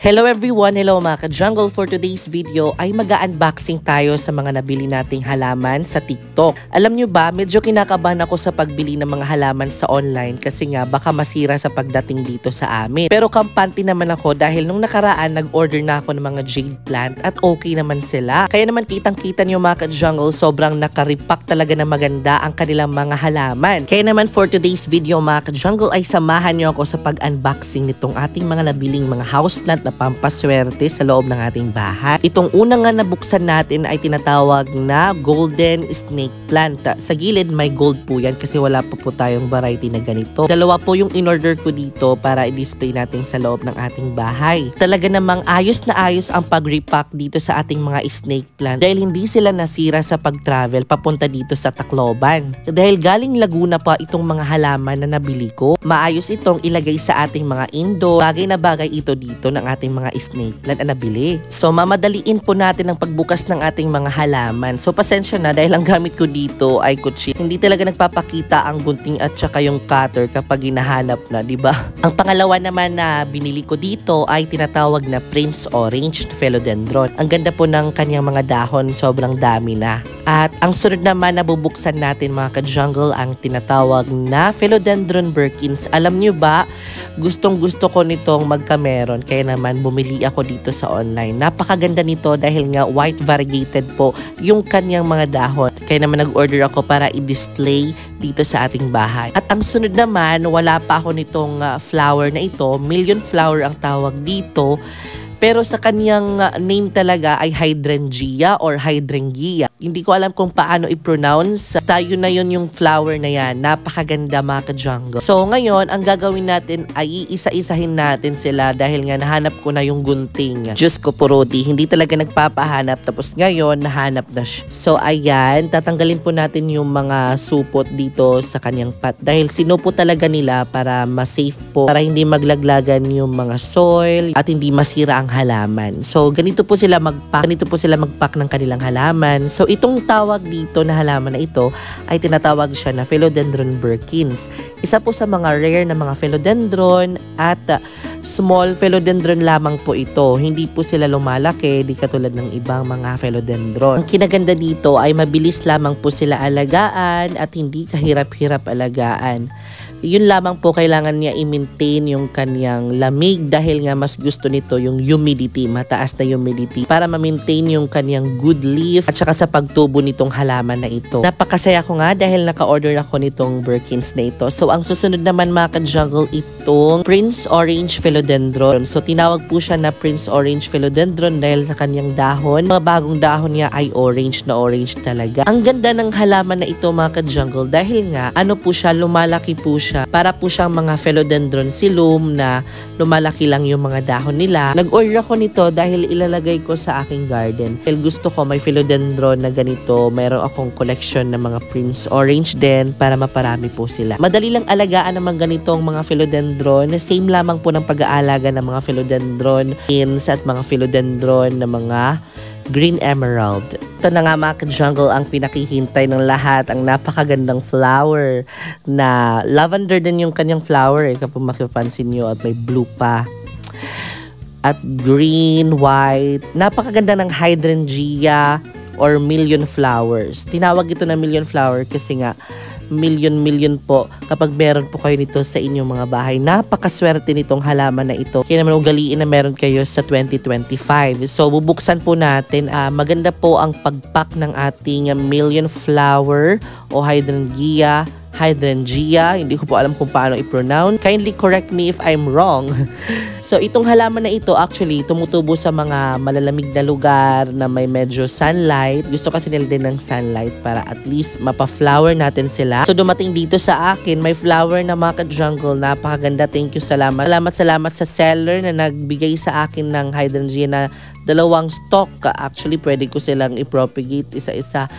Hello everyone! Hello mga ka-jungle! For today's video ay mag-unboxing tayo sa mga nabili nating halaman sa TikTok. Alam nyo ba, medyo kinakabahan ako sa pagbili ng mga halaman sa online kasi nga baka masira sa pagdating dito sa amin. Pero kampante naman ako dahil nung nakaraan nag-order na ako ng mga jade plant at okay naman sila. Kaya naman kitang-kita nyo mga ka-jungle, sobrang nakaripak talaga na maganda ang kanilang mga halaman. Kaya naman for today's video mga ka-jungle ay samahan nyo ako sa pag-unboxing nitong ating mga nabiling mga houseplant na pampaswerte sa loob ng ating bahay. Itong unang nga nabuksan natin ay tinatawag na golden snake plant. Sa gilid may gold po yan kasi wala pa po tayong variety na ganito. Dalawa po yung in-order ko dito para i-display natin sa loob ng ating bahay. Talaga namang ayos na ayos ang pag-repack dito sa ating mga snake plant dahil hindi sila nasira sa pag-travel papunta dito sa Tacloban. Dahil galing Laguna pa itong mga halaman na nabili ko, maayos itong ilagay sa ating mga indoor. Bagay na bagay ito dito ng ating mga snake plant na nabili. So mamadaliin po natin ang pagbukas ng ating mga halaman. So pasensya na dahil ang gamit ko dito ay kutsi. Hindi talaga nagpapakita ang gunting at saka yung cutter kapag hinahanap na, di ba? Ang pangalawa naman na binili ko dito ay tinatawag na Prince Orange Philodendron. Ang ganda po ng kanyang mga dahon, sobrang dami na. At ang sunod naman na bubuksan natin mga ka-jungle ang tinatawag na Philodendron Birkins. Alam nyo ba, gustong gusto ko nitong magkameron kaya naman bumili ako dito sa online. Napakaganda nito dahil nga white variegated po yung kanyang mga dahon. Kaya naman nag-order ako para i-display dito sa ating bahay. At ang sunod naman, wala pa ako nitong flower na ito. Million flower ang tawag dito. Pero sa kanyang name talaga ay hydrangea or hydrangeia. Hindi ko alam kung paano i-pronounce. Tayo na yun yung flower na yan. Napakaganda mga ka-jungle. So ngayon, ang gagawin natin ay iisa-isahin natin sila dahil nga nahanap ko na yung gunting. Diyos ko purodi, hindi talaga nagpapahanap. Tapos ngayon, nahanap na siya. So ayan, tatanggalin po natin yung mga supot dito sa kanyang pot. Dahil sinupo talaga nila para ma-safe po. Para hindi maglaglagan yung mga soil at hindi masira ang halaman. So ganito po sila magpack ng kanilang halaman. So itong tawag dito na halaman na ito ay tinatawag siya na Philodendron Birkins. Isa po sa mga rare na mga philodendron at small philodendron lamang po ito. Hindi po sila lumalaki, di katulad ng ibang mga philodendron. Ang kinaganda dito ay mabilis lamang po sila alagaan at hindi kahirap-hirap alagaan. Yun lamang po kailangan niya i-maintain yung kanyang lamig dahil nga mas gusto nito yung humidity, mataas na humidity para ma-maintain yung kanyang good leaf at saka sa pagtubo nitong halaman na ito. Napakasaya ko nga dahil naka-order ako nitong Birkins na ito. So ang susunod naman mga ka-jungle itong Prince Orange Philodendron. So tinawag po siya na Prince Orange Philodendron dahil sa kanyang dahon. Mga bagong dahon niya ay orange na orange talaga. Ang ganda ng halaman na ito mga ka-jungle dahil nga ano po siya, lumalaki po siya. Para po siyang mga philodendron silum na lumalaki lang yung mga dahon nila. Nag-order ako nito dahil ilalagay ko sa aking garden. Dahil gusto ko may philodendron na ganito. Mayroon akong collection ng mga Prince Orange din para maparami po sila. Madali lang alagaan naman ganitong mga philodendron. Same lamang po ng pag-aalaga ng mga philodendron pins at mga philodendron na mga green emerald. Ito na nga mga ka-jungle ang pinakihintay ng lahat, ang napakagandang flower na lavender din yung kanyang flower kapag makipansin nyo at may blue pa at green, white. Napakaganda ng hydrangea or million flowers. Tinawag ito na million flower kasi nga million po kapag meron po kayo nito sa inyong mga bahay. Napakaswerte nitong halaman na ito. Kaya naman ugaliin na meron kayo sa 2025. So bubuksan po natin. Maganda po ang pagpack ng ating million flower o hydrangea. Hindi ko po alam kung paano i-pronounce. Kindly correct me if I'm wrong. So itong halaman na ito actually tumutubo sa mga malalamig na lugar na may medyo sunlight. Gusto kasi nila din ng sunlight para at least mapa-flower natin sila. So dumating dito sa akin, may flower na mga ka-jungle. Napakaganda. Thank you, salamat. Salamat sa seller na nagbigay sa akin ng hydrangea na 2 stock. Actually pwede ko silang i-propagate isa-isa.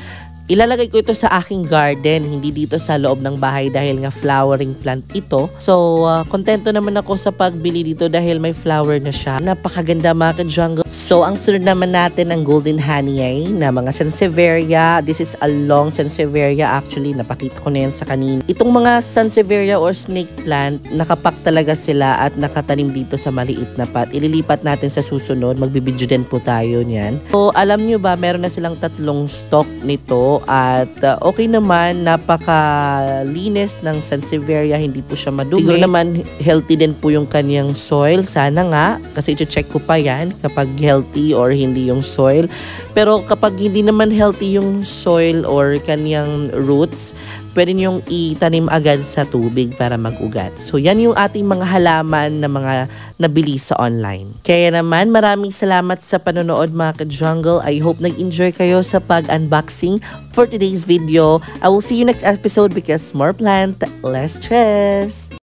Ilalagay ko ito sa aking garden, hindi dito sa loob ng bahay dahil nga flowering plant ito. So, kontento naman ako sa pagbili dito dahil may flower na siya. Napakaganda mga ka-jungle. So, ang sunod naman natin ang golden honey na mga sansevieria. This is a long sansevieria actually. Napakita ko na yan sa kanina. Itong mga sansevieria or snake plant, nakapak talaga sila at nakatanim dito sa maliit na pot. Ililipat natin sa susunod. Magbibidyo din po tayo niyan. So, alam nyo ba, meron na silang 3 stock nito. At okay naman, napakalinis ng sansevieria, hindi po siya madumi. Siguro naman healthy din po yung kanyang soil. Sana nga, kasi i-check ko pa yan kapag healthy or hindi yung soil. Pero kapag hindi naman healthy yung soil or kanyang roots, pwede niyong itanim agad sa tubig para mag-ugat. So, yan yung ating mga halaman na mga nabili sa online. Kaya naman, maraming salamat sa panonood mga ka-jungle. I hope nag-enjoy kayo sa pag-unboxing for today's video. I will see you next episode because more plant, less stress!